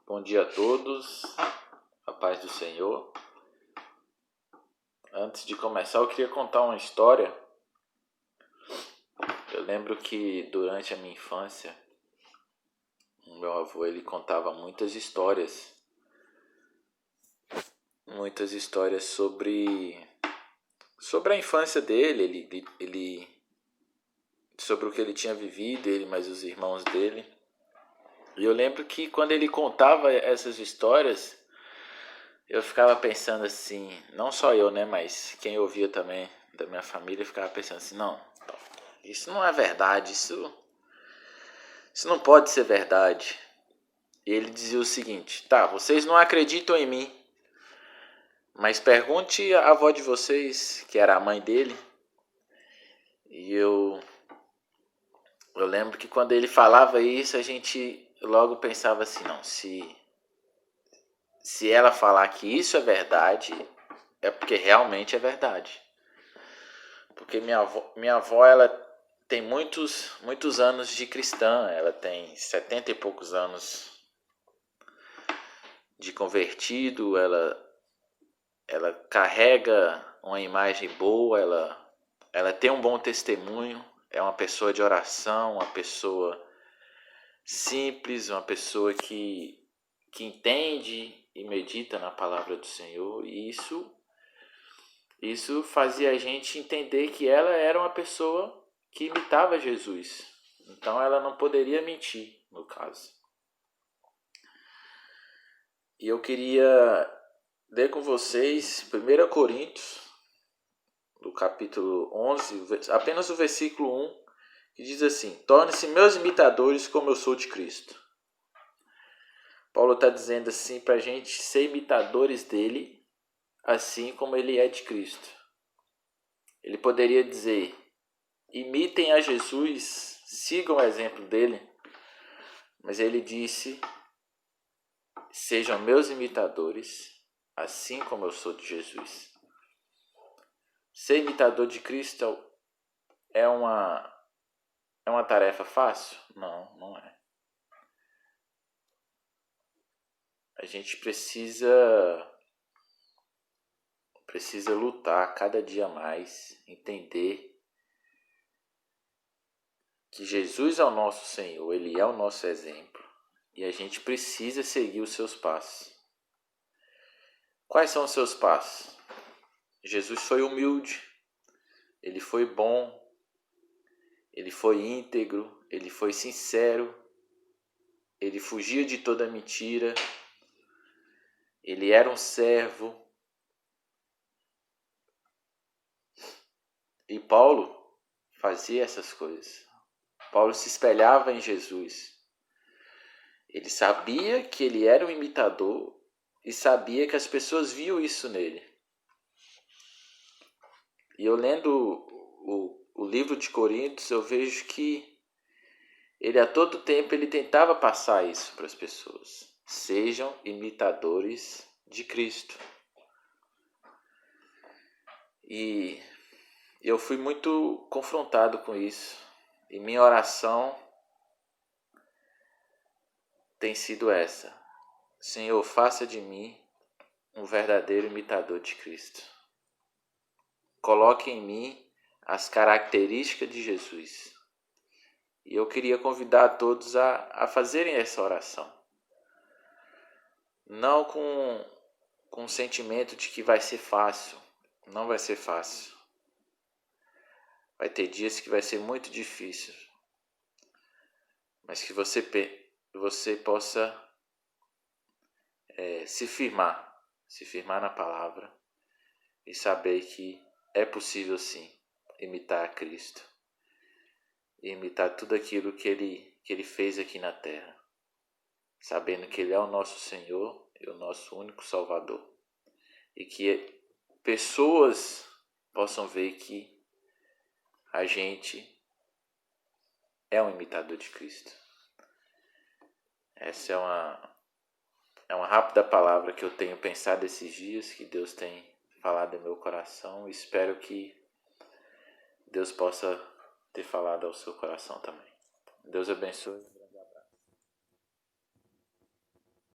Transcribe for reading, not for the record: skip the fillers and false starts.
Bom dia a todos, a paz do Senhor. Antes de começar, eu queria contar uma história. Eu lembro que durante a minha infância, o meu avô ele contava muitas histórias sobre a infância dele, sobre o que ele tinha vivido, ele mais os irmãos dele. E eu lembro que quando ele contava essas histórias, eu ficava pensando assim, não só eu, né, mas quem ouvia também da minha família ficava pensando assim, não, isso não é verdade, isso não pode ser verdade. E ele dizia o seguinte, tá, vocês não acreditam em mim, mas pergunte à avó de vocês, que era a mãe dele. E eu lembro que quando ele falava isso, a gente logo pensava assim, não, se ela falar que isso é verdade, é porque realmente é verdade. Porque minha avó ela tem muitos anos de cristã, ela tem 70 e poucos anos de convertido, ela carrega uma imagem boa, ela tem um bom testemunho, é uma pessoa de oração, uma pessoa simples, uma pessoa que entende e medita na palavra do Senhor, e isso fazia a gente entender que ela era uma pessoa que imitava Jesus. Então ela não poderia mentir, no caso. E eu queria ler com vocês 1 Coríntios, do capítulo 11, apenas o versículo 1, que diz assim: torne-se meus imitadores como eu sou de Cristo. Paulo está dizendo assim para a gente ser imitadores dele, assim como ele é de Cristo. Ele poderia dizer, imitem a Jesus, sigam o exemplo dele, mas ele disse, sejam meus imitadores, assim como eu sou de Jesus. Ser imitador de Cristo é uma tarefa fácil? Não, não é. A gente precisa lutar cada dia mais, entender que Jesus é o nosso Senhor, Ele é o nosso exemplo e a gente precisa seguir os seus passos. Quais são os seus passos? Jesus foi humilde, Ele foi bom, Ele foi íntegro, Ele foi sincero, Ele fugia de toda mentira, Ele era um servo. E Paulo fazia essas coisas. Paulo se espelhava em Jesus. Ele sabia que ele era um imitador e sabia que as pessoas viam isso nele. E eu lendo o livro de Coríntios, eu vejo que ele a todo tempo ele tentava passar isso para as pessoas. Sejam imitadores de Cristo. E eu fui muito confrontado com isso. E minha oração tem sido essa: Senhor, faça de mim um verdadeiro imitador de Cristo. Coloque em mim as características de Jesus. E eu queria convidar a todos a fazerem essa oração. Não com o sentimento de que vai ser fácil. Não vai ser fácil. Vai ter dias que vai ser muito difícil. Mas que você possa se firmar na palavra e saber que é possível sim imitar a Cristo e imitar tudo aquilo que ele fez aqui na terra, sabendo que Ele é o nosso Senhor e o nosso único Salvador, e que pessoas possam ver que a gente é um imitador de Cristo. Essa é uma rápida palavra que eu tenho pensado esses dias, que Deus tem falado no meu coração, e espero que Deus possa ter falado ao seu coração também. Deus abençoe.